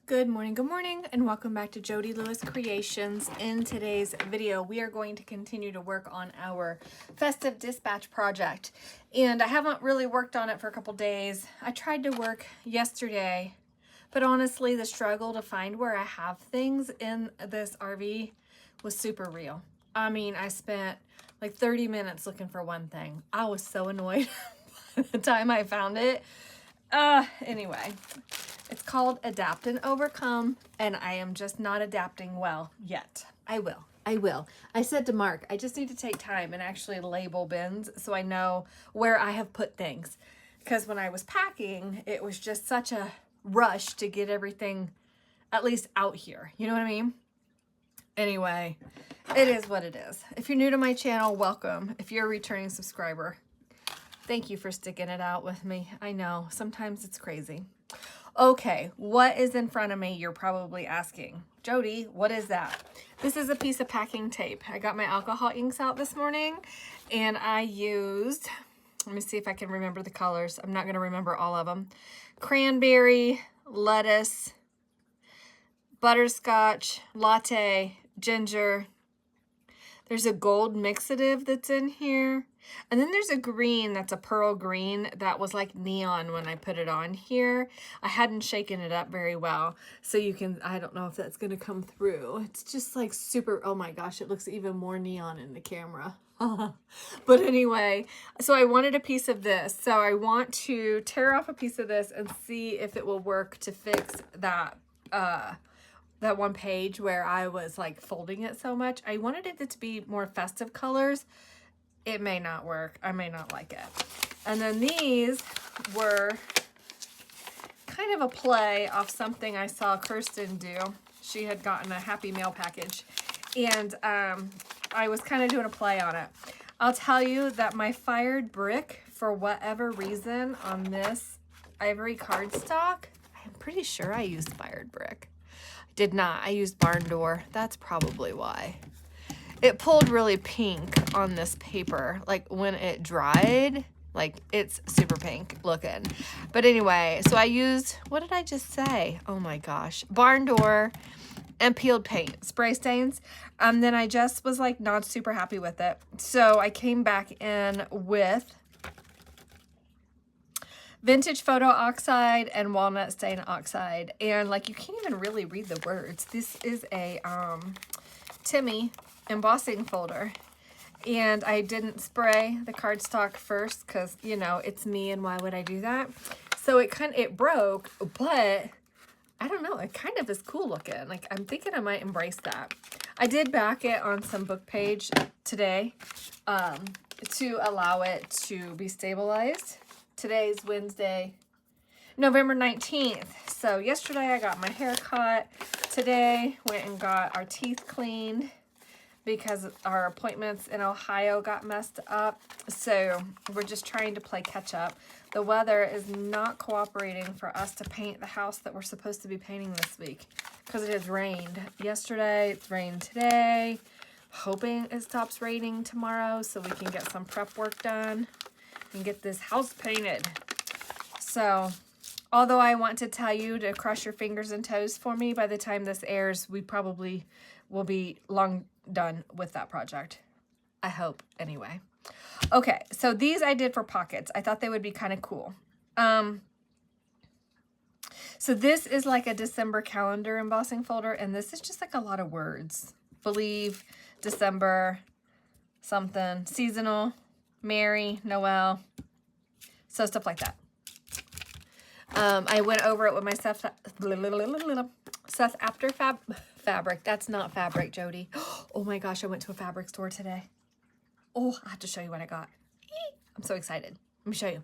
Good morning, and welcome back to Jody Lewis Creations. In today's video, we are going to continue to work on our Festive Dispatch project. And I haven't really worked on it for a couple days. I tried to work yesterday, but honestly, the struggle to find where I have things in this RV was super real. I mean, I spent like 30 minutes looking for one thing. I was so annoyed by the time I found it. Anyway. It's called Adapt and Overcome, and I am just not adapting well yet. I will. I said to Mark, I just need to take time and actually label bins so I know where I have put things. Because when I was packing, it was just such a rush to get everything at least out here. You know what I mean? Anyway, it is what it is. If you're new to my channel, welcome. If you're a returning subscriber, thank you for sticking it out with me. I know, sometimes it's crazy. Okay, what is in front of me? You're probably asking. Jody, what is that? This is a piece of packing tape. I got my alcohol inks out this morning and I used, let me see if I can remember the colors. I'm not going to remember all of them. Cranberry, lettuce, butterscotch, latte, ginger. There's a gold mixative that's in here. And then there's a green that's a pearl green that was like neon when I put it on here. I hadn't shaken it up very well. So you can, I don't know if that's going to come through. It's just like super, oh my gosh, it looks even more neon in the camera. But anyway, so I wanted a piece of this. So I want to tear off a piece of this and see if it will work to fix that, that one page where I was like folding it so much. I wanted it to be more festive colors. It may not work. I may not like it. And then these were kind of a play off something I saw Kirsten do. She had gotten a Happy Mail package. And I was kind of doing a play on it. I'll tell you that my fired brick, for whatever reason, on this ivory cardstock, I'm pretty sure I used fired brick. I did not. I used barn door. That's probably why. It pulled really pink on this paper, like when it dried, like it's super pink looking. But anyway, so I used, what did I just say? Oh my gosh, barn door and peeled paint, spray stains. Then I just was like not super happy with it. So I came back in with vintage photo oxide and walnut stain oxide. And like, you can't even really read the words. This is a Timmy embossing folder, and I didn't spray the cardstock first because, you know, it's me and why would I do that? So it broke, but I don't know, it kind of is cool looking. Like, I'm thinking I might embrace that. I did back it on some book page today to allow it to be stabilized. Today's Wednesday, November 19th. So yesterday I got my hair cut. Today went and got our teeth cleaned because our appointments in Ohio got messed up. So we're just trying to play catch up. The weather is not cooperating for us to paint the house that we're supposed to be painting this week because it has rained yesterday. It's rained today. Hoping it stops raining tomorrow so we can get some prep work done and get this house painted. So although I want to tell you to cross your fingers and toes for me, by the time this airs, we probably will be long done with that project. I hope, anyway. Okay, so these I did for pockets. I thought they would be kind of cool. So this is like a December calendar embossing folder, and this is just like a lot of words. Believe, December, something, seasonal, Merry, Noel, so stuff like that. I went over it with my Seth After fabric. That's not fabric, Jody. Oh my gosh, I went to a fabric store today. Oh, I have to show you what I got. I'm so excited. Let me show you.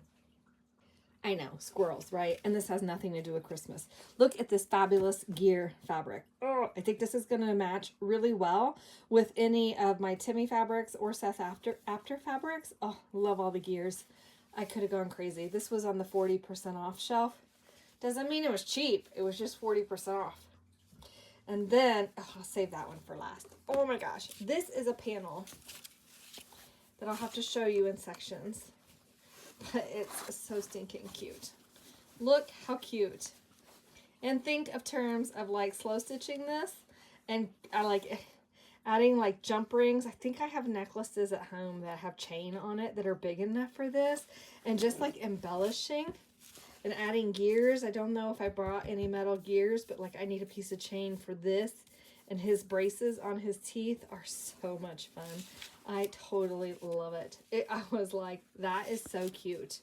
I know, squirrels, right? And this has nothing to do with Christmas. Look at this fabulous gear fabric. Oh, I think this is going to match really well with any of my Timmy fabrics or Seth After fabrics. Oh, love all the gears. I could have gone crazy. This was on the 40% off shelf. Doesn't mean it was cheap. It was just 40% off. And then, oh, I'll save that one for last. Oh my gosh. This is a panel that I'll have to show you in sections. But it's so stinking cute. Look how cute. And think of terms of like slow stitching this, and I like adding like jump rings. I think I have necklaces at home that have chain on it that are big enough for this, and just like embellishing and adding gears. I don't know if I brought any metal gears, but like I need a piece of chain for this, and his braces on his teeth are so much fun. I totally love it. I was like, that is so cute.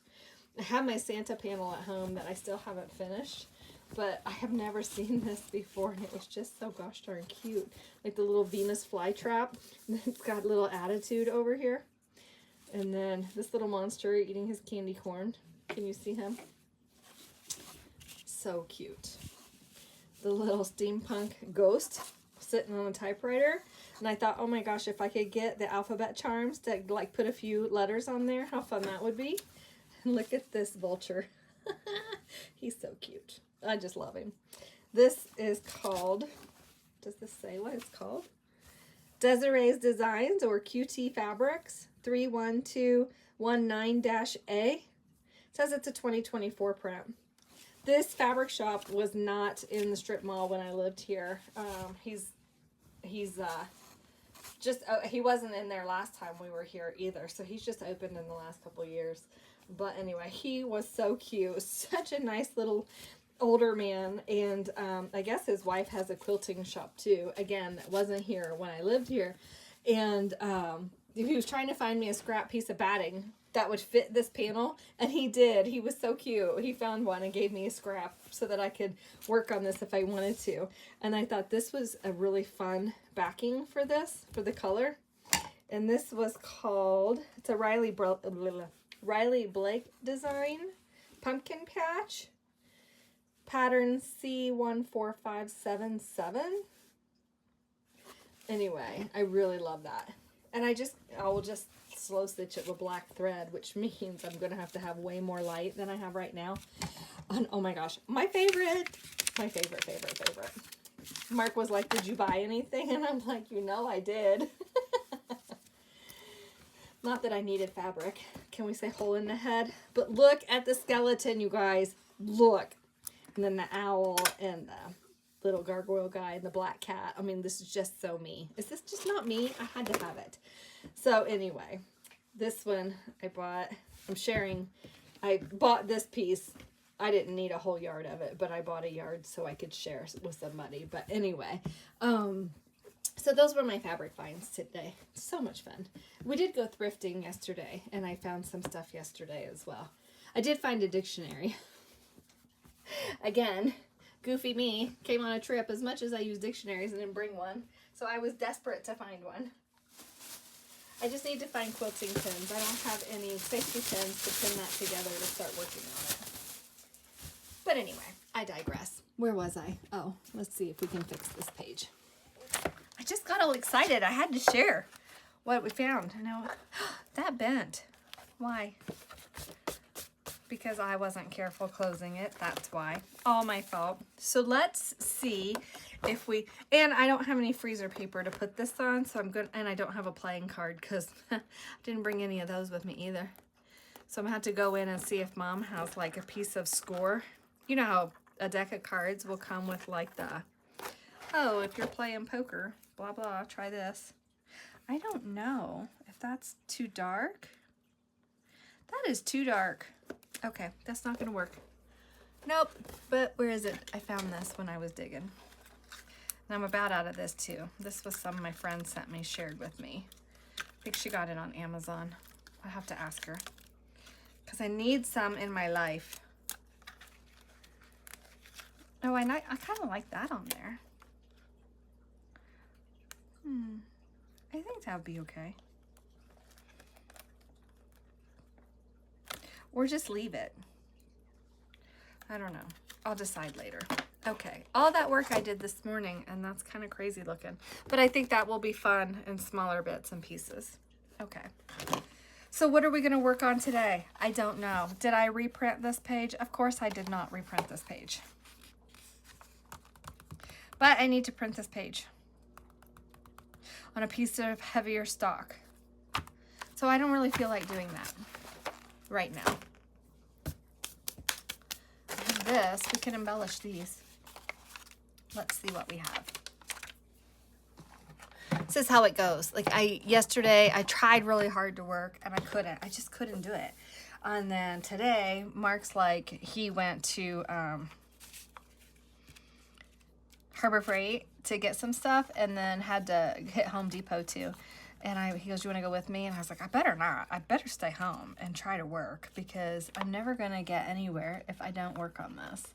I have my Santa panel at home that I still haven't finished, but I have never seen this before, and it was just so gosh darn cute. Like the little Venus flytrap. It's got a little attitude over here. And then this little monster eating his candy corn. Can you see him? So cute. The little steampunk ghost sitting on a typewriter. And I thought, oh my gosh, if I could get the alphabet charms to like put a few letters on there, how fun that would be. And look at this vulture. He's so cute. I just love him. This is called, does this say what it's called? Desiree's Designs, or QT Fabrics 31219-A. It says it's a 2024 print. This fabric shop was not in the strip mall when I lived here. He wasn't in there last time we were here either, so he's just opened in the last couple years. But anyway, he was so cute. Such a nice little older man, and I guess his wife has a quilting shop too. Again, that wasn't here when I lived here. And he was trying to find me a scrap piece of batting that would fit this panel, and he did. He was so cute. He found one and gave me a scrap so that I could work on this if I wanted to. And I thought this was a really fun backing for this, for the color. And this was called, it's a Riley Blake design, Pumpkin Patch, pattern C14577. Anyway, I really love that. And I will just slow stitch it with black thread, which means I'm going to have way more light than I have right now. And oh my gosh, my favorite. Mark was like, did you buy anything? And I'm like, you know I did. Not that I needed fabric. Can we say hole in the head? But look at the skeleton, you guys. Look. And then the owl and the little gargoyle guy and the black cat. I mean, this is just so me. Is this just not me? I had to have it. So anyway, this one I bought. I'm sharing. I bought this piece. I didn't need a whole yard of it, but I bought a yard so I could share with somebody. But anyway, so those were my fabric finds today. So much fun. We did go thrifting yesterday, and I found some stuff yesterday as well. I did find a dictionary. Again, goofy me, came on a trip. As much as I use dictionaries, and didn't bring one. So I was desperate to find one. I just need to find quilting pins. I don't have any safety pins to pin that together to start working on it. But anyway, I digress. Where was I? Oh, let's see if we can fix this page. I just got all excited. I had to share what we found. No, that bent. Why? Because I wasn't careful closing it. That's why. All my fault. So let's see if we, and I don't have any freezer paper to put this on, so I'm good. And I don't have a playing card because I didn't bring any of those with me either. So I'm gonna have to go in and see if Mom has like a piece of score. You know how a deck of cards will come with like the, oh, if you're playing poker, blah, blah, try this. I don't know if that's too dark. That is too dark. Okay, that's not gonna work. Nope, but where is it? I found this when I was digging. And I'm about out of this too. This was some my friend sent me, shared with me. I think she got it on Amazon. I'll have to ask her. Because I need some in my life. Oh, I kind of like that on there. I think that would be okay. Or just leave it. I don't know. I'll decide later. Okay, all that work I did this morning, and that's kind of crazy looking. But I think that will be fun in smaller bits and pieces. Okay. So what are we going to work on today? I don't know. Did I reprint this page? Of course I did not reprint this page. But I need to print this page on a piece of heavier stock. So I don't really feel like doing that right now. And this, we can embellish these. let's see what we have. This is how it goes. Like yesterday I tried really hard to work and I just couldn't do it. And then today Mark's like, he went to Harbor Freight to get some stuff and then had to hit Home Depot too. And he goes, you want to go with me? And I was like, I better not. I better stay home and try to work because I'm never going to get anywhere if I don't work on this.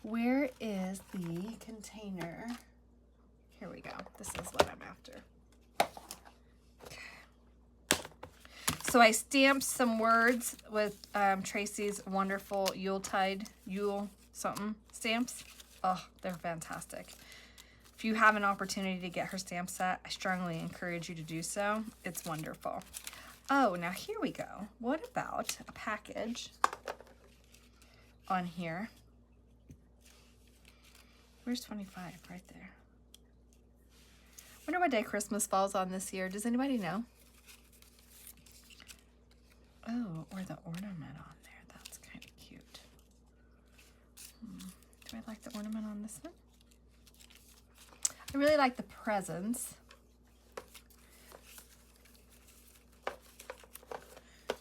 Where is the container? Here we go. This is what I'm after. Okay. So I stamped some words with Tracie's wonderful Yule something stamps. Oh, they're fantastic. If you have an opportunity to get her stamp set, I strongly encourage you to do so. It's wonderful. Oh, now here we go. What about a package on here? Where's 25? Right there. Wonder what day Christmas falls on this year. Does anybody know? Oh, or the ornament on there. That's kind of cute. Do I like the ornament on this one? I really like the presents.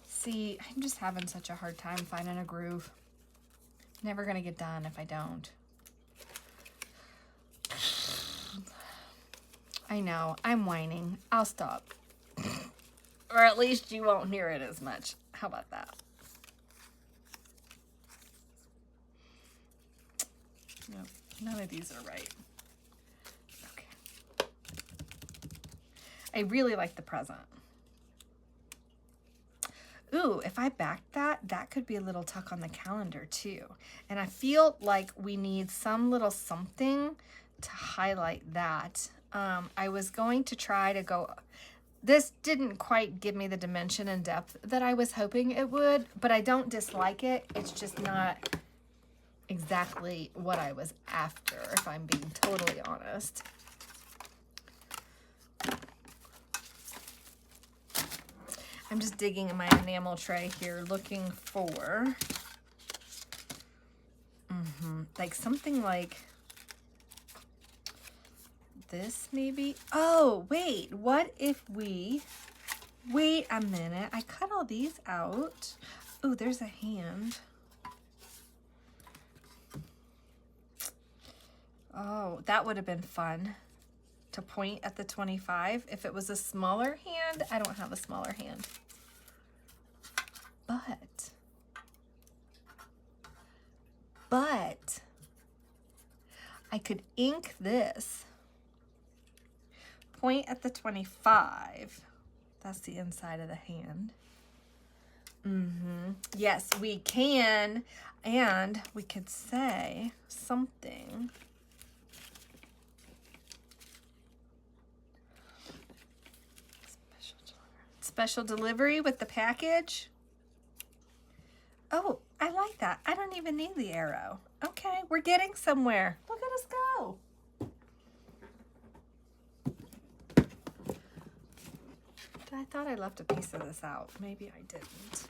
See, I'm just having such a hard time finding a groove. Never gonna get done if I don't. I know, I'm whining. I'll stop. Or at least you won't hear it as much. How about that? Nope, none of these are right. Okay. I really like the present. Ooh, if I backed that, that could be a little tuck on the calendar too. And I feel like we need some little something to highlight that. I was going to try to go, this didn't quite give me the dimension and depth that I was hoping it would, but I don't dislike it. It's just not exactly what I was after, if I'm being totally honest. I'm just digging in my enamel tray here, looking for like something like this maybe. Oh, wait, what if we, wait a minute, I cut all these out. Oh, there's a hand. Oh, that would have been fun to point at the 25. If it was a smaller hand, I don't have a smaller hand. But I could ink this. Point at the 25. That's the inside of the hand. Yes, we can. And we could say something. Special delivery with the package. Oh, I like that. I don't even need the arrow. Okay, we're getting somewhere. Look at us go. I thought I left a piece of this out. Maybe I didn't.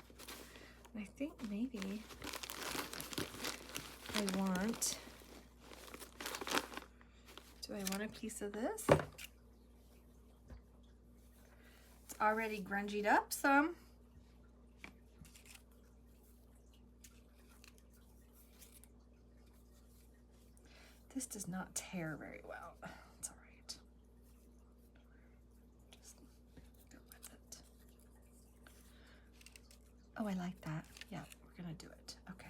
And I think maybe I want, do I want a piece of this? It's already grungied up some. This does not tear very well. It's all right. Just go with it. Oh, I like that. Yeah, we're gonna do it. Okay.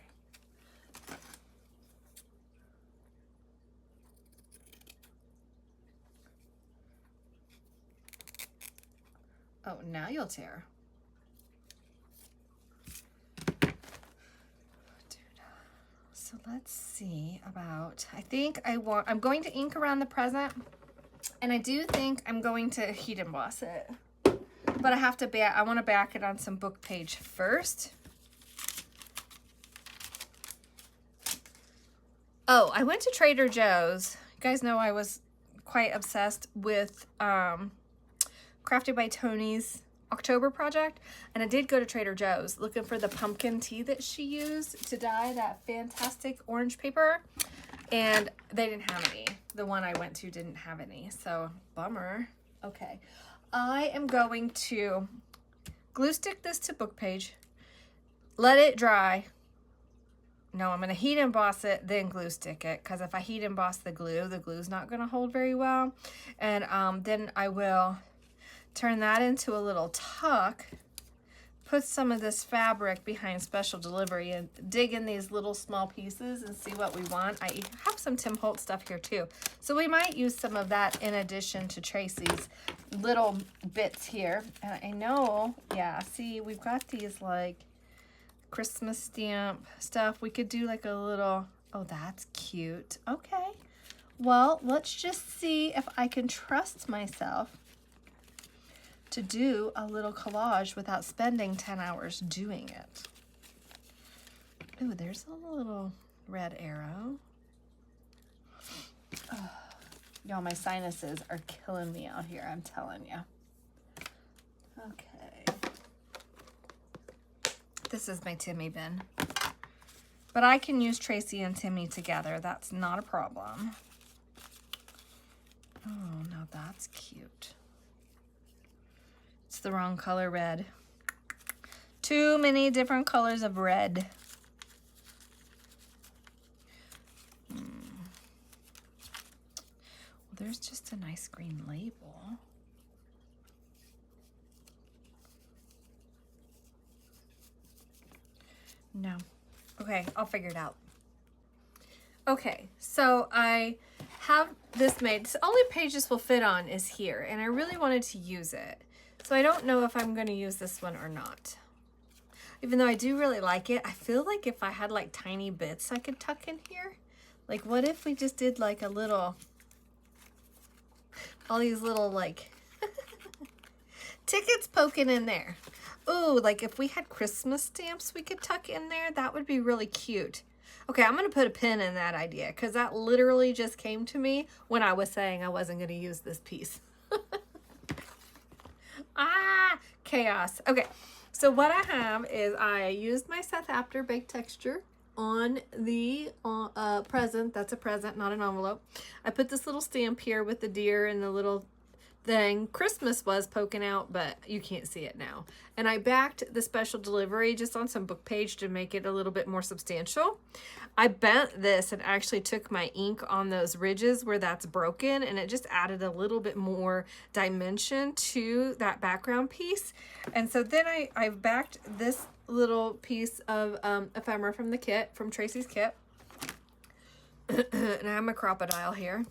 Oh, now you'll tear. So let's see about, I think I'm going to ink around the present, and I do think I'm going to heat emboss it. But I want to back it on some book page first. Oh, I went to Trader Joe's. You guys know I was quite obsessed with Crafted by Tony's October project, and I did go to Trader Joe's looking for the pumpkin tea that she used to dye that fantastic orange paper, and they didn't have any. The one I went to didn't have any, so bummer. Okay, I am going to glue stick this to book page, let it dry. No, I'm gonna heat emboss it, then glue stick it, because if I heat emboss the glue's not gonna hold very well. And then I will turn that into a little tuck, put some of this fabric behind special delivery and dig in these little small pieces and see what we want. I have some Tim Holtz stuff here too. So we might use some of that in addition to Tracie's little bits here. And I know, yeah, see, we've got these like Christmas stamp stuff. We could do like a little, oh, that's cute. Okay. Well, let's just see if I can trust myself to do a little collage without spending 10 hours doing it. Ooh, there's a little red arrow. Oh, y'all, my sinuses are killing me out here, I'm telling you. Okay. This is my Timmy bin. But I can use Tracie and Timmy together. That's not a problem. Oh, now that's cute. It's the wrong color red. Too many different colors of red. Well, there's just a nice green label. No. Okay, I'll figure it out. Okay, so I have this made. The only page this will fit on is here, and I really wanted to use it. So I don't know if I'm going to use this one or not. Even though I do really like it, I feel like if I had like tiny bits I could tuck in here. Like what if we just did like a little, all these little like tickets poking in there. Ooh, like if we had Christmas stamps we could tuck in there, that would be really cute. Okay, I'm going to put a pin in that idea because that literally just came to me when I was saying I wasn't going to use this piece. Ah, chaos. Okay, so what I have is I used my Seth Apter Baked Texture on the present. That's a present, not an envelope. I put this little stamp here with the deer and the little thing. Christmas was poking out, but you can't see it now. And I backed the special delivery just on some book page to make it a little bit more substantial. I bent this and actually took my ink on those ridges where that's broken, and it just added a little bit more dimension to that background piece. And so then I backed this little piece of ephemera from the kit, from Tracie's kit. And I have my crocodile here.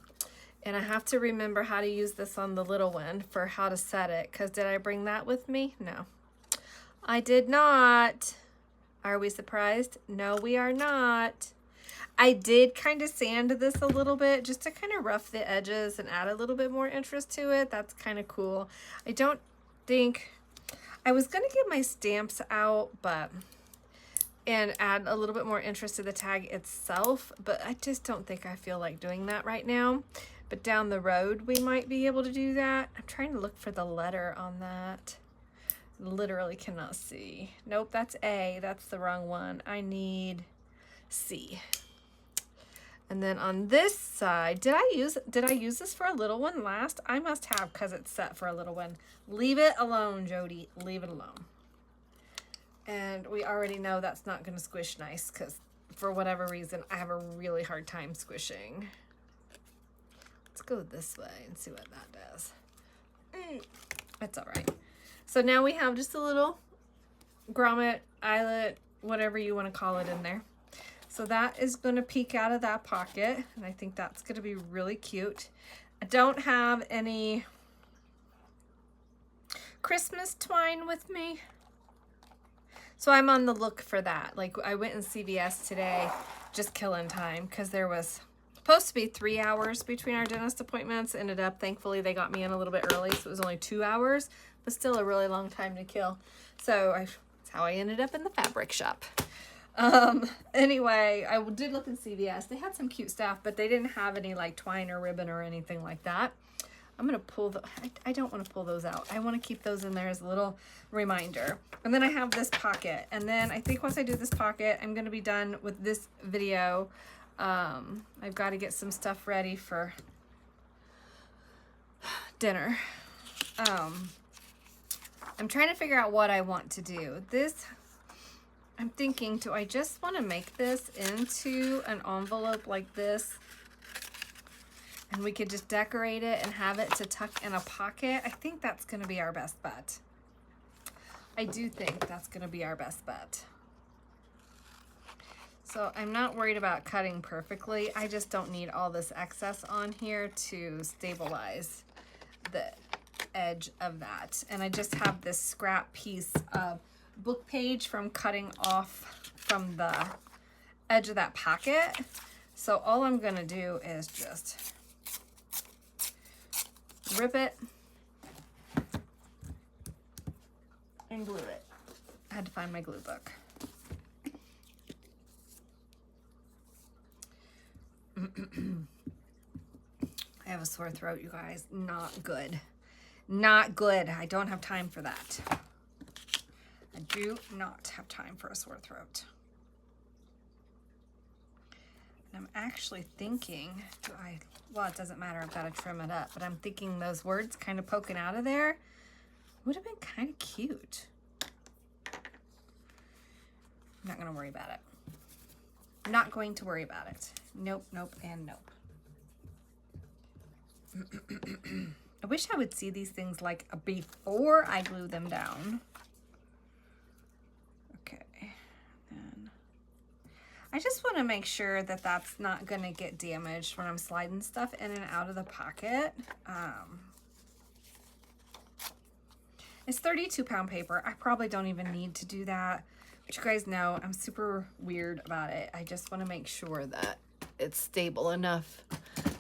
And I have to remember how to use this on the little one for how to set it. Because did I bring that with me? No. I did not. Are we surprised? No, we are not. I did kind of sand this a little bit just to kind of rough the edges and add a little bit more interest to it. That's kind of cool. I don't think... I was going to get my stamps out, and add a little bit more interest to the tag itself, but I just don't think I feel like doing that right now. But down the road, we might be able to do that. I'm trying to look for the letter on that. Literally cannot see. Nope, that's A. That's the wrong one. I need C. And then on this side, did I use this for a little one last? I must have, because it's set for a little one. Leave it alone, Jody. Leave it alone. And we already know that's not going to squish nice because for whatever reason, I have a really hard time squishing. Let's go this way and see what that does. That's all right. So now we have just a little grommet, eyelet, whatever you want to call it in there. So that is going to peek out of that pocket, and I think that's going to be really cute. I don't have any Christmas twine with me, so I'm on the look for that. Like, I went in CVS today, just killing time, because there was supposed to be 3 hours between our dentist appointments. Ended up, thankfully, they got me in a little bit early, so it was only 2 hours, but still a really long time to kill. So that's how I ended up in the fabric shop. Anyway, I did look in CVS. They had some cute stuff, but they didn't have any like twine or ribbon or anything like that. I'm going to pull I don't want to pull those out. I want to keep those in there as a little reminder. And then I have this pocket. And then I think once I do this pocket, I'm going to be done with this video. I've got to get some stuff ready for dinner. I'm trying to figure out what I want to do. This, I'm thinking, do I just want to make this into an envelope like this? And we could just decorate it and have it to tuck in a pocket. I think that's going to be our best bet. I do think that's going to be our best bet. So I'm not worried about cutting perfectly. I just don't need all this excess on here to stabilize the edge of that. And I just have this scrap piece of book page from cutting off from the edge of that pocket. So all I'm going to do is just rip it and glue it. I had to find my glue book. I have a sore throat, you guys. Not good. Not good. I don't have time for that. I do not have time for a sore throat. And I'm actually thinking, well, it doesn't matter. I've got to trim it up. But I'm thinking those words kind of poking out of there would have been kind of cute. I'm not going to worry about it. Not going to worry about it. Nope, nope, and nope. I wish I would see these things like before I glue them down. Okay. And I just want to make sure that that's not going to get damaged when I'm sliding stuff in and out of the pocket. It's 32-pound paper. I probably don't even need to do that. But you guys know I'm super weird about it. I just want to make sure that it's stable enough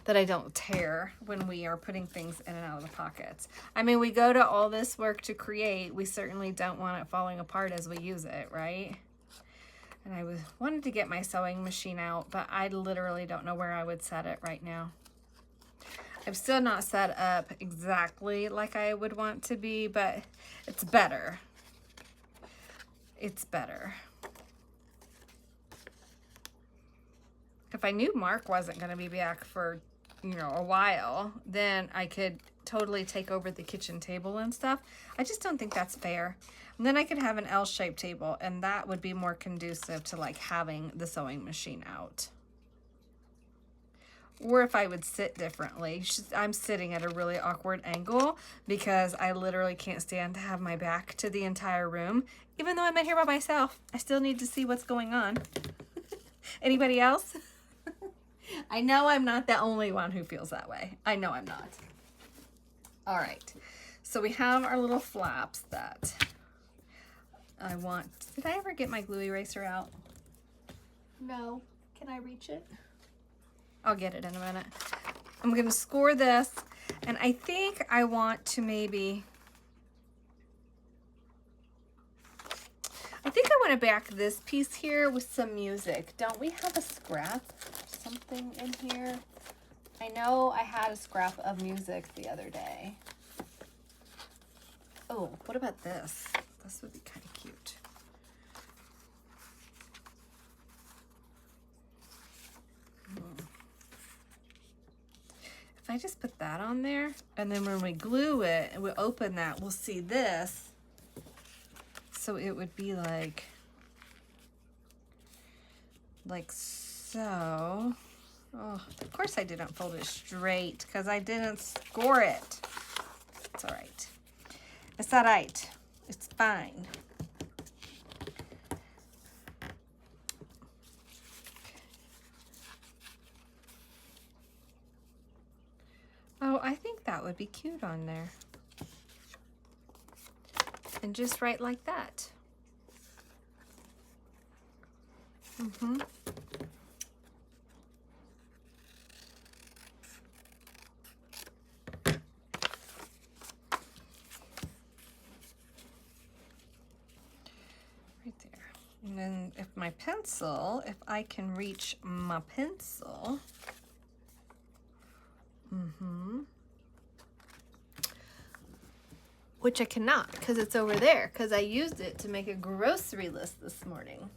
that I don't tear when we are putting things in and out of the pockets. I mean, we go to all this work to create. We certainly don't want it falling apart as we use it, right? And I wanted to get my sewing machine out, but I literally don't know where I would set it right now. I'm still not set up exactly like I would want to be, but it's better. It's better. If I knew Mark wasn't going to be back for, you know, a while, then I could totally take over the kitchen table and stuff. I just don't think that's fair. And then I could have an L-shaped table, and that would be more conducive to like having the sewing machine out. Or if I would sit differently. I'm sitting at a really awkward angle because I literally can't stand to have my back to the entire room. Even though I'm in here by myself, I still need to see what's going on. Anybody else? I know I'm not the only one who feels that way. I know I'm not. All right. So we have our little flaps that I want. Did I ever get my glue eraser out? No. Can I reach it? I'll get it in a minute. I'm going to score this, and I think I want to maybe, I think I want to back this piece here with some music. Don't we have a scrap or something in here? I know I had a scrap of music the other day. Oh, what about this? This would be kind of cute. If I just put that on there, and then when we glue it and we open that, we'll see this. So it would be like so. Oh, of course I didn't fold it straight because I didn't score it. It's all right. It's all right. It's fine. Oh, I think that would be cute on there. And just right like that. Mm-hmm. Right there. And then if my pencil, if I can reach my pencil, which I cannot because it's over there because I used it to make a grocery list this morning.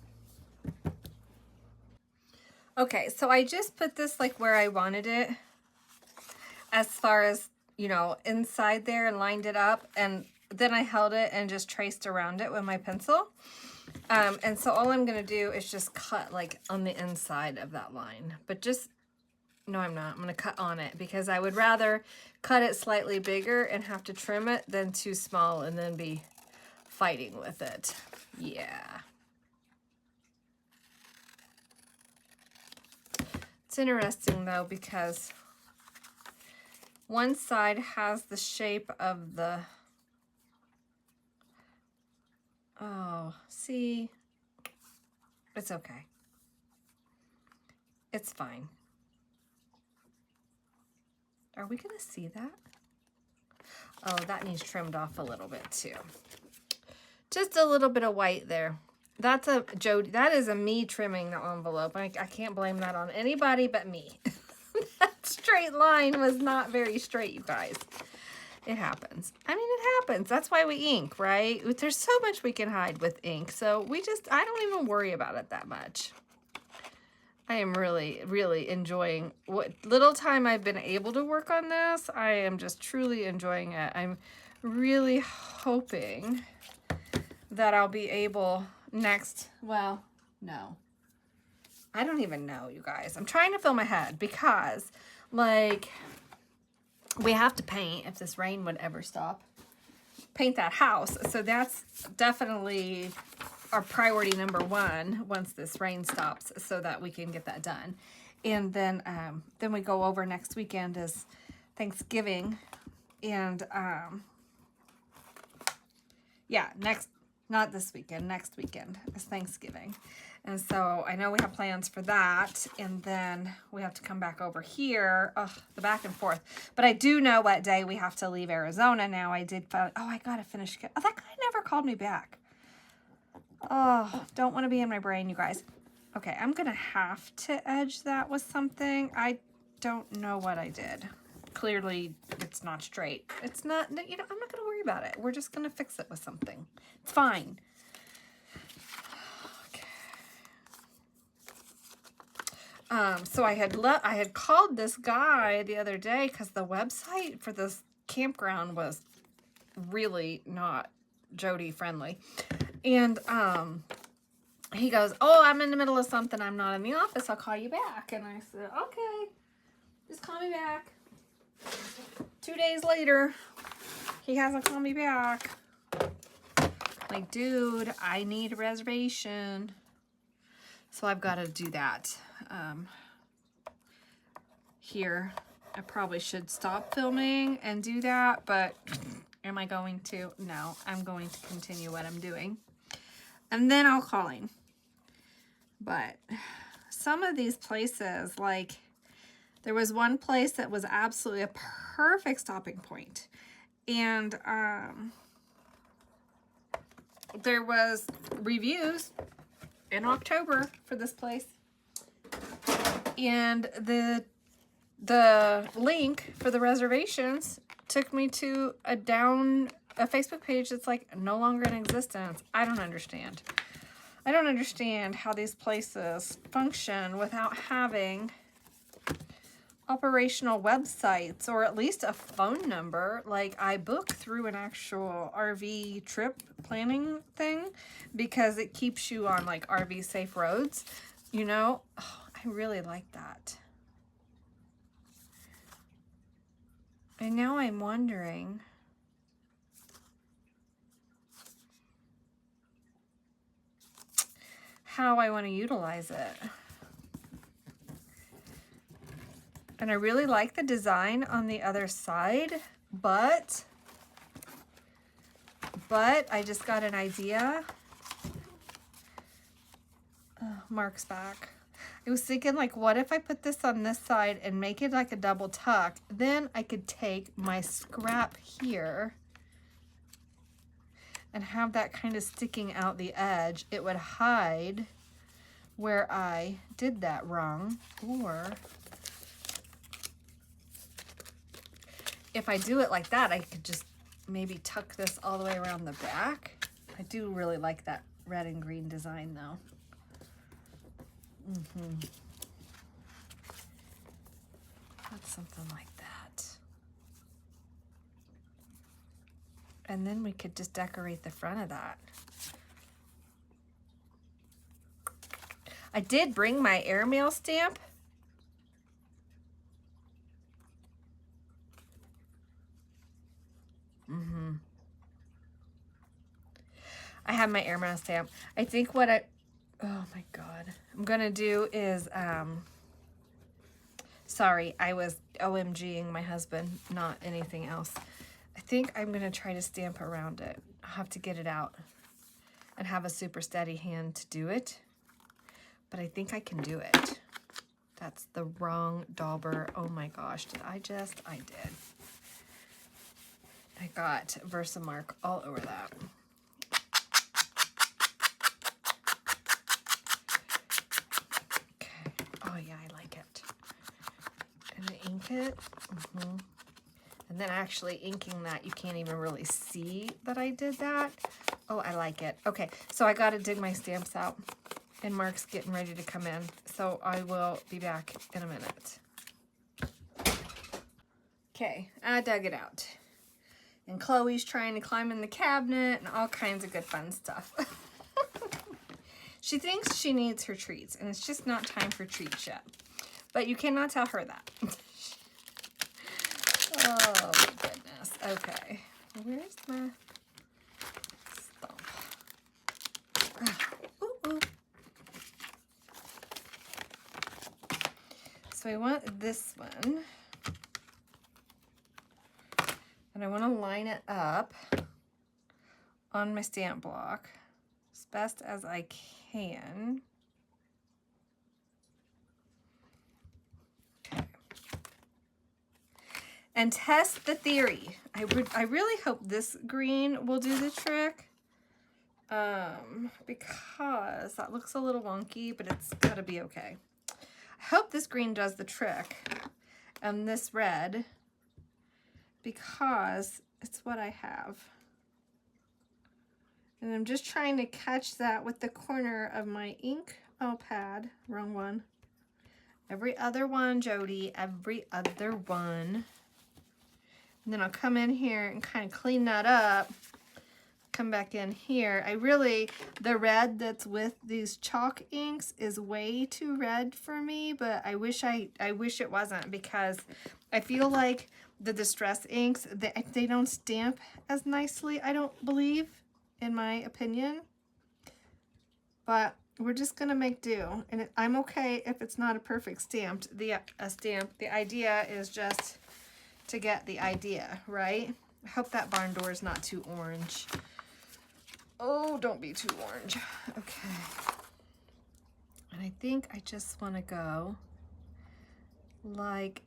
Okay, so I just put this like where I wanted it as far as, you know, inside there, and lined it up, and then I held it and just traced around it with my pencil. And so all I'm going to do is just cut like on the inside of that line, but just, no, I'm not. I'm going to cut on it because I would rather cut it slightly bigger and have to trim it than too small and then be fighting with it. Yeah. It's interesting though, because one side has the shape of the, oh, see, it's okay. It's fine. Are we gonna see that? Oh, that needs trimmed off a little bit too. Just a little bit of white there. That's a Jody, that is a me trimming the envelope. I can't blame that on anybody but me. That straight line was not very straight, you guys. It happens. I mean, it happens. That's why we ink, right? There's so much we can hide with ink. So I don't even worry about it that much. I am really, really enjoying what little time I've been able to work on this. I am just truly enjoying it. I'm really hoping that I'll be able next, well, no. I don't even know, you guys. I'm trying to fill my head because, like, we have to paint if this rain would ever stop. Paint that house. So that's definitely our priority number one once this rain stops, so that we can get that done. And then we go over next weekend is Thanksgiving, and yeah, not this weekend, next weekend is Thanksgiving. And so I know we have plans for that, and then we have to come back over here. Ugh, the back and forth. But I do know what day we have to leave Arizona now. I did find, oh, I gotta finish. Oh, that guy never called me back. Oh, don't want to be in my brain, you guys. Okay, I'm gonna have to edge that with something. I don't know what I did. Clearly, it's not straight. It's not, you know, I'm not gonna worry about it. We're just gonna fix it with something. It's fine. So I had called this guy the other day because the website for this campground was really not Jody friendly. And he goes, oh, I'm in the middle of something. I'm not in the office. I'll call you back. And I said, okay, just call me back. 2 days later, he hasn't called me back. Like, dude, I need a reservation. So I've got to do that. Here, I probably should stop filming and do that, but am I going to? No, I'm going to continue what I'm doing. And then I'll call him. But some of these places, like, there was one place that was absolutely a perfect stopping point. And there was reviews in October for this place. And the link for the reservations took me to a Facebook page that's like no longer in existence. I don't understand. I don't understand how these places function without having operational websites or at least a phone number. Like, I book through an actual RV trip planning thing because it keeps you on like RV safe roads, you know. Oh, I really like that. And now I'm wondering, how I want to utilize it. And I really like the design on the other side, but I just got an idea. Mark's back. I was thinking, like, what if I put this on this side and make it like a double tuck? Then I could take my scrap here and have that kind of sticking out the edge. It would hide where I did that wrong. Or if I do it like that, I could just maybe tuck this all the way around the back. I do really like that red and green design though. something like that. And then we could just decorate the front of that. I did bring my airmail stamp. I have my airmail stamp. I think what oh my God, I'm gonna do is, sorry, I was OMGing my husband, not anything else. I think I'm gonna try to stamp around it. I'll have to get it out and have a super steady hand to do it, but I think I can do it. That's the wrong dauber. Oh my gosh, I did. I got Versamark all over that. Oh yeah, I like it. And I ink it. And then actually inking that, you can't even really see that I did that. Oh, I like it. Okay, so I gotta dig my stamps out. And Mark's getting ready to come in. So I will be back in a minute. Okay, I dug it out. And Chloe's trying to climb in the cabinet and all kinds of good fun stuff. She thinks she needs her treats, and it's just not time for treats yet. But you cannot tell her that. Oh, my goodness. Okay. Where's my stump? Ooh, ooh. So I want this one. And I want to line it up on my stamp block as best as I can. Okay. And test the theory. I really hope this green will do the trick. Because that looks a little wonky, but it's gotta be okay. I hope this green does the trick. And this red, because it's what I have. And I'm just trying to catch that with the corner of my ink pad. Wrong one. Every other one, Jody. Every other one. And then I'll come in here and kind of clean that up. Come back in here. The red that's with these chalk inks is way too red for me, but I wish it wasn't, because I feel like the distress inks, they don't stamp as nicely, I don't believe, in my opinion. But we're just gonna make do, and I'm okay if it's not a perfect stamp. The idea is just to get the idea, right? I hope that barn door is not too orange. Oh, don't be too orange. Okay. And I think I just want to go like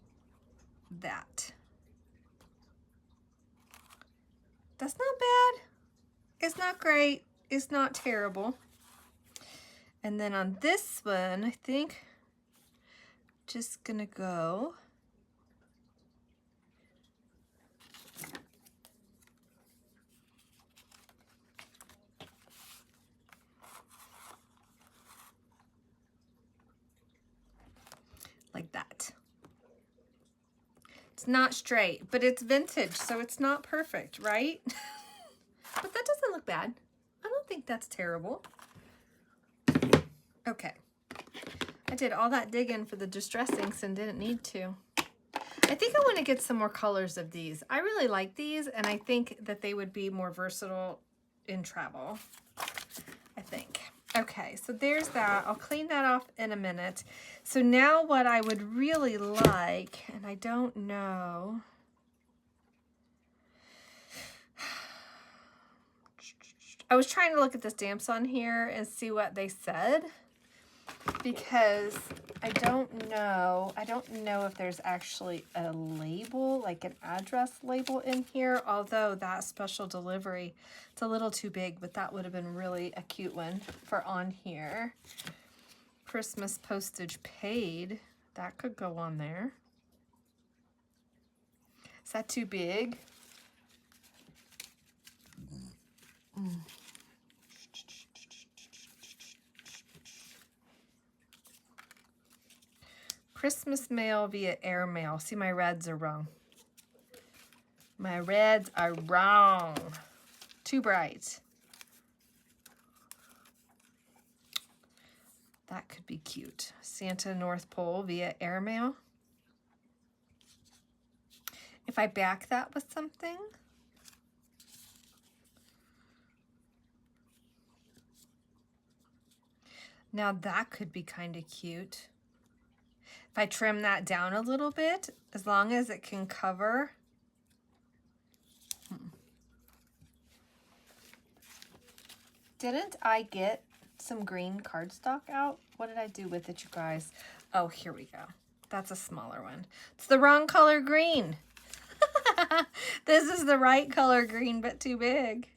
that. That's not bad. It's not great. It's not terrible. And then on this one, I think just gonna go like that. It's not straight, but it's vintage, so it's not perfect, right? But that doesn't look bad. I don't think that's terrible. Okay. I did all that digging for the distress inks and didn't need to. I think I want to get some more colors of these. I really like these, and I think that they would be more versatile in travel. I think. Okay, so there's that. I'll clean that off in a minute. So now what I would really like, and I don't know. I was trying to look at the stamps on here and see what they said, because I don't know if there's actually a label, like an address label in here, although that special delivery, it's a little too big, but that would have been really a cute one for on here. Christmas postage paid, that could go on there. Is that too big? Christmas mail via airmail. See, my reds are wrong. My reds are wrong. Too bright. That could be cute. Santa North Pole via airmail. If I back that with something. Now that could be kind of cute. If I trim that down a little bit, as long as it can cover. Didn't I get some green cardstock out? What did I do with it, you guys? Oh, here we go. That's a smaller one. It's the wrong color green. This is the right color green, but too big.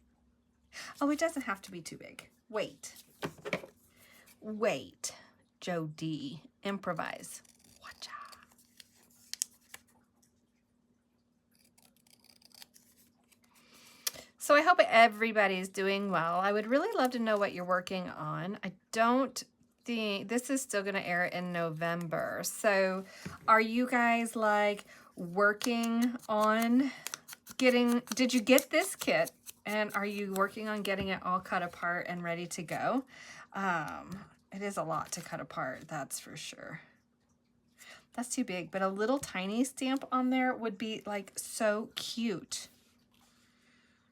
Oh, it doesn't have to be too big. Wait. Wait. Joe D. Improvise. Watcha. So I hope everybody's doing well. I would really love to know what you're working on. I don't think this is still going to air in November. So are you guys like working on getting, did you get this kit? And are you working on getting it all cut apart and ready to go? It is a lot to cut apart, that's for sure. That's too big, but a little tiny stamp on there would be like so cute.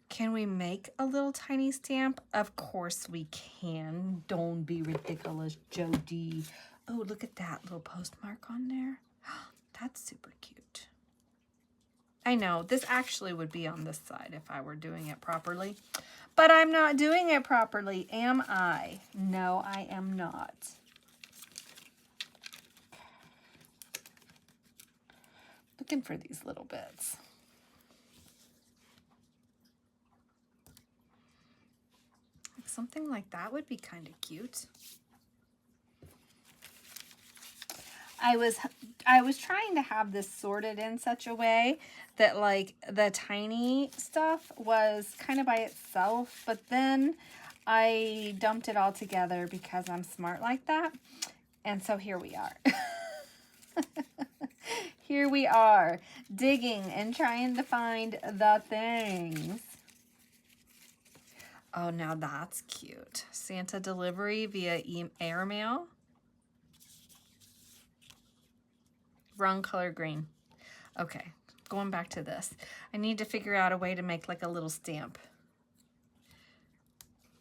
Can we make a little tiny stamp? Of course we can. Don't be ridiculous, Jody. Oh, look at that little postmark on there. That's super cute. I know, this actually would be on this side if I were doing it properly. But I'm not doing it properly, am I? No, I am not. Looking for these little bits. Something like that would be kind of cute. I was trying to have this sorted in such a way that like the tiny stuff was kind of by itself, but then I dumped it all together because I'm smart like that. And so here we are. Here we are digging and trying to find the things. Oh, now that's cute. Santa delivery via airmail. Wrong color green. Okay, going back to this. I need to figure out a way to make like a little stamp.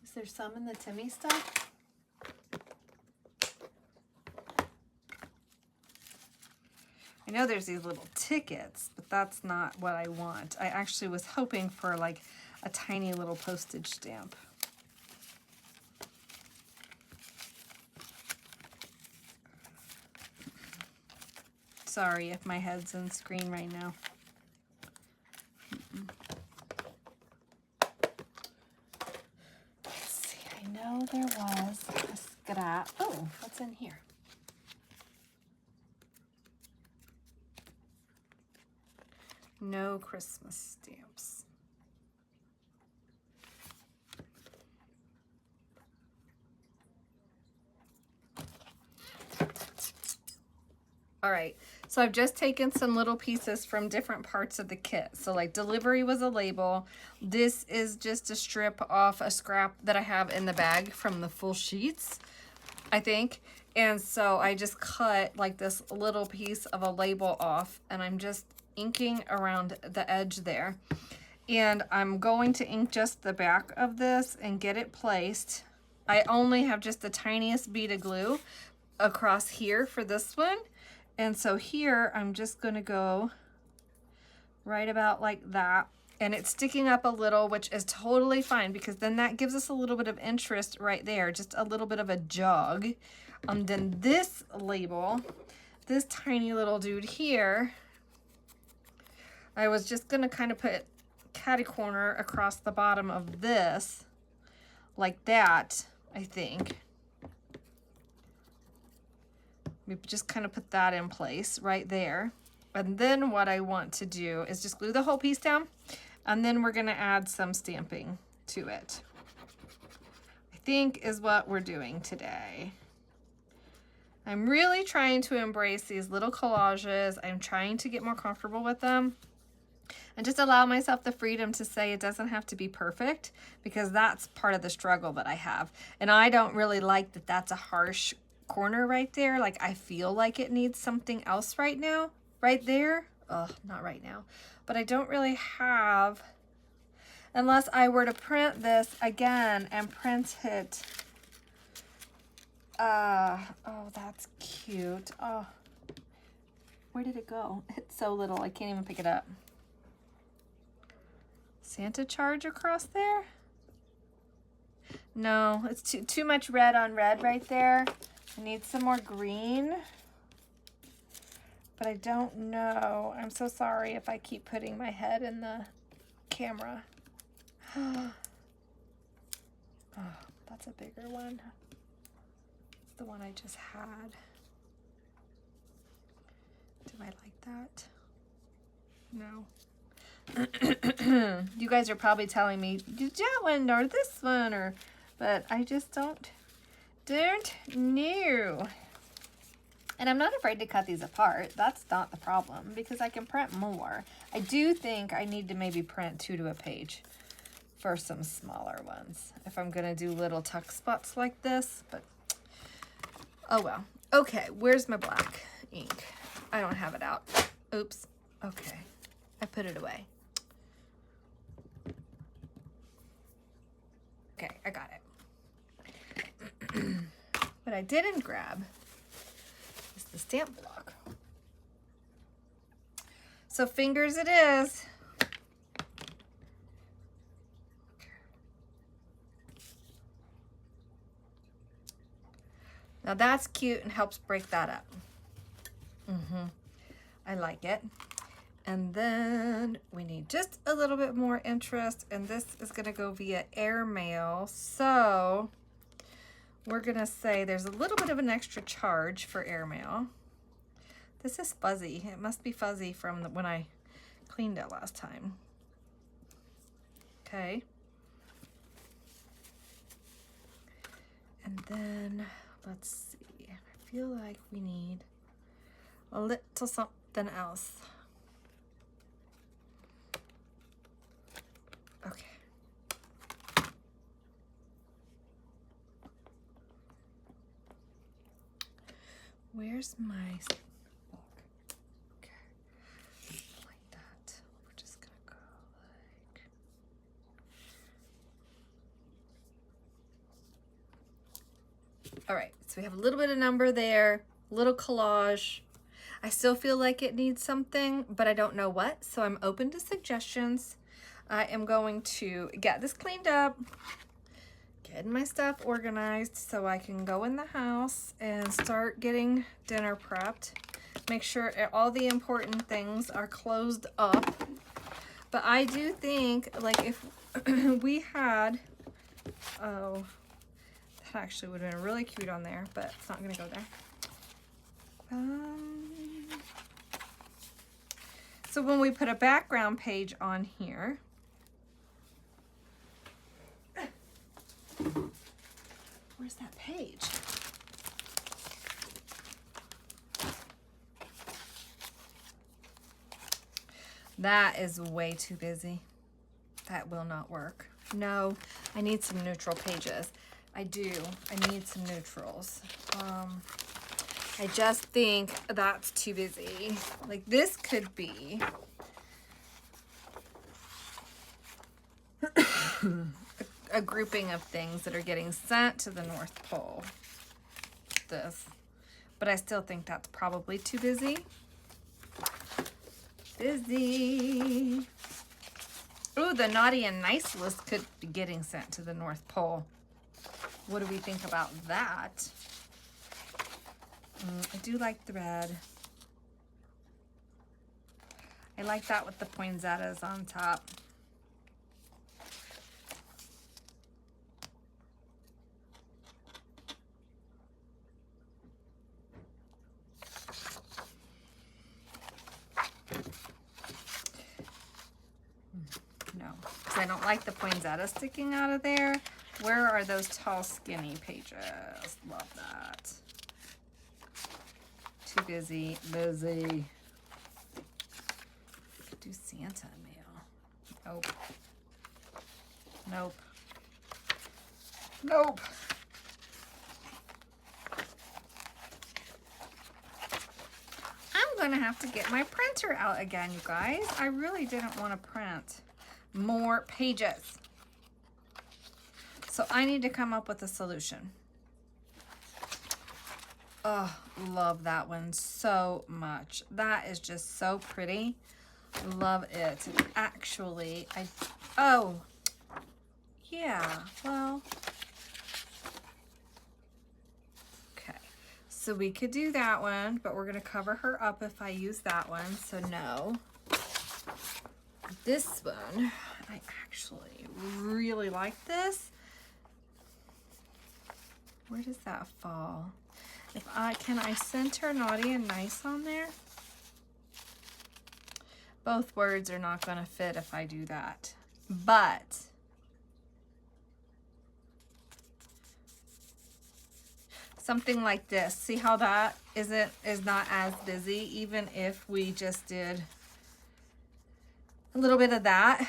Is there some in the Timmy stuff? I know there's these little tickets, but that's not what I want. I actually was hoping for like a tiny little postage stamp. Sorry if my head's on screen right now. Let's see, I know there was a scrap. Oh, what's in here? No Christmas stamps. All right, so I've just taken some little pieces from different parts of the kit. So like delivery was a label. This is just a strip off a scrap that I have in the bag from the full sheets, I think. And so I just cut like this little piece of a label off, and I'm just inking around the edge there. And I'm going to ink just the back of this and get it placed. I only have just the tiniest bead of glue across here for this one. And so here, I'm just gonna go right about like that. And it's sticking up a little, which is totally fine because then that gives us a little bit of interest right there, just a little bit of a jog. Then this label, this tiny little dude here, I was just gonna kind of put catty corner across the bottom of this, like that, I think. We just kind of put that in place right there. And then what I want to do is just glue the whole piece down, and then we're gonna add some stamping to it. I think is what we're doing today. I'm really trying to embrace these little collages. I'm trying to get more comfortable with them and just allow myself the freedom to say it doesn't have to be perfect, because that's part of the struggle that I have. And I don't really like that that's a harsh corner right there. Like, I feel like it needs something else right now, right there. Ugh, not right now. But I don't really have, unless I were to print this again and print it. Oh, that's cute. Oh, where did it go? It's so little, I can't even pick it up. Santa charge across there? No, it's too much red on red right there. I need some more green. But I don't know. I'm so sorry if I keep putting my head in the camera. Oh, that's a bigger one. It's the one I just had. Do I like that? No. You guys are probably telling me, do that one or this one, or, but I just don't know. And I'm not afraid to cut these apart. That's not the problem, because I can print more. I do think I need to maybe print 2 to a page for some smaller ones if I'm gonna do little tuck spots like this, but oh well. Okay, where's my black ink? I don't have it out. Oops. Okay, I put it away. Okay, I got it. What I didn't grab is the stamp block. So fingers it is. Now that's cute and helps break that up. I like it. And then we need just a little bit more interest, and this is gonna go via airmail. So we're gonna say there's a little bit of an extra charge for airmail. This is fuzzy. It must be fuzzy from when I cleaned it last time. Okay. And then let's see. I feel like we need a little something else. Okay. Where's my book? Okay. Like that. We're just gonna go like. All right, so we have a little bit of number there, little collage. I still feel like it needs something, but I don't know what, so I'm open to suggestions. I am going to get this cleaned up, get my stuff organized so I can go in the house and start getting dinner prepped. Make sure all the important things are closed up. But I do think, like, if we had, oh, that actually would have been really cute on there, but it's not going to go there. So when we put a background page on here, where's that page? That is way too busy. That will not work. No, I need some neutral pages. I do. I need some neutrals. I just think that's too busy. Like, this could be a grouping of things that are getting sent to the North Pole. This. But I still think that's probably too busy. Busy. Ooh, the naughty and nice list could be getting sent to the North Pole. What do we think about that? I do like the red. I like that with the poinsettias on top. No, because I don't like the poinsettia sticking out of there. Where are those tall, skinny pages? Love that. busy, busy. Do Santa mail. Nope. Nope. Nope. I'm gonna have to get my printer out again, you guys. I really didn't want to print more pages. So I need to come up with a solution. Oh, love that one so much. That is just so pretty. Love it. Actually, oh, yeah, well, okay. So we could do that one, but we're going to cover her up if I use that one. So no. This one, I actually really like this. Where does that fall? Can I center naughty and nice on there? Both words are not going to fit if I do that. But something like this. See how that is not as busy, even if we just did a little bit of that.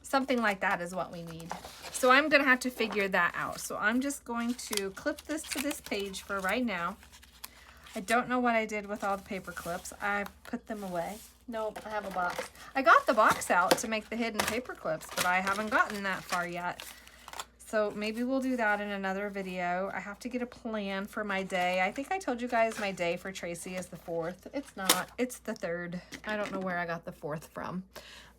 Something like that is what we need. So I'm going to have to figure that out. So I'm just going to clip this to this page for right now. I don't know what I did with all the paper clips. I put them away. Nope, I have a box. I got the box out to make the hidden paper clips, but I haven't gotten that far yet. So maybe we'll do that in another video. I have to get a plan for my day. I think I told you guys my day for Tracie is the 4th. It's not. It's the 3rd. I don't know where I got the 4th from.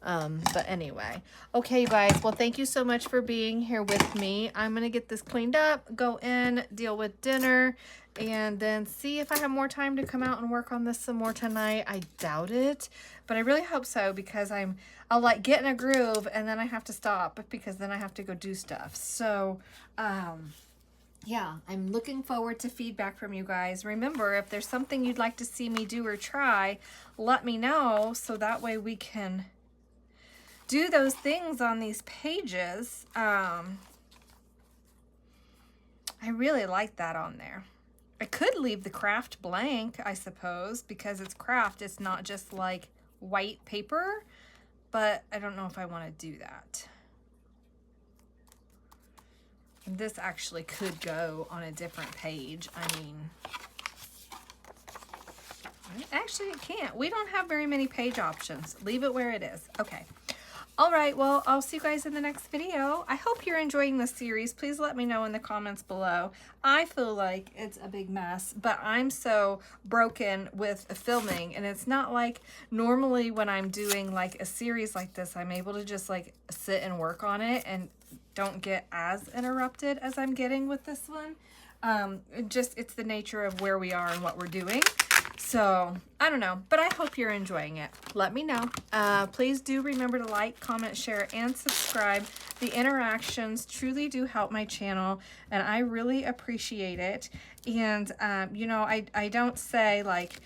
But anyway. Okay, you guys. Well, thank you so much for being here with me. I'm going to get this cleaned up, go in, deal with dinner, and then see if I have more time to come out and work on this some more tonight. I doubt it, but I really hope so, because I'll like get in a groove and then I have to stop because then I have to go do stuff. So, yeah, I'm looking forward to feedback from you guys. Remember, if there's something you'd like to see me do or try, let me know so that way we can do those things on these pages. I really like that on there. I could leave the craft blank, I suppose, because it's craft. It's not just like white paper, but I don't know if I want to do that. This actually could go on a different page. I mean, actually it can't. We don't have very many page options. Leave it where it is. Okay. All right, well, I'll see you guys in the next video. I hope you're enjoying this series. Please let me know in the comments below. I feel like it's a big mess, but I'm so broken with filming, and it's not like normally when I'm doing like a series like this, I'm able to just like sit and work on it and don't get as interrupted as I'm getting with this one. It's the nature of where we are and what we're doing. So, I don't know, but I hope you're enjoying it. Let me know. Please do remember to like, comment, share, and subscribe. The interactions truly do help my channel, and I really appreciate it. And, you know, I don't say, like,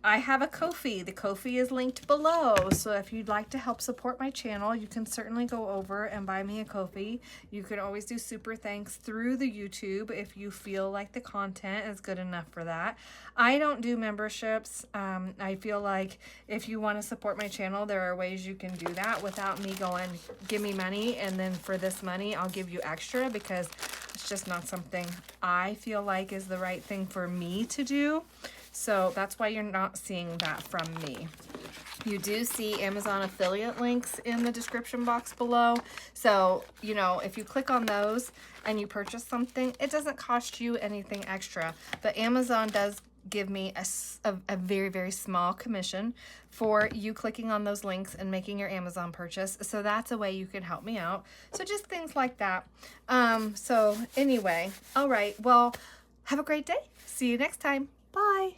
I have a Ko-fi. The Ko-fi is linked below. So if you'd like to help support my channel, you can certainly go over and buy me a Ko-fi. You can always do super thanks through the YouTube if you feel like the content is good enough for that. I don't do memberships. I feel like if you want to support my channel, there are ways you can do that without me going, give me money, and then for this money, I'll give you extra, because it's just not something I feel like is the right thing for me to do. So that's why you're not seeing that from me. You do see Amazon affiliate links in the description box below. So, you know, if you click on those and you purchase something, it doesn't cost you anything extra. But Amazon does give me a very, very small commission for you clicking on those links and making your Amazon purchase. So that's a way you can help me out. So just things like that. So anyway, all right. Well, have a great day. See you next time. Bye.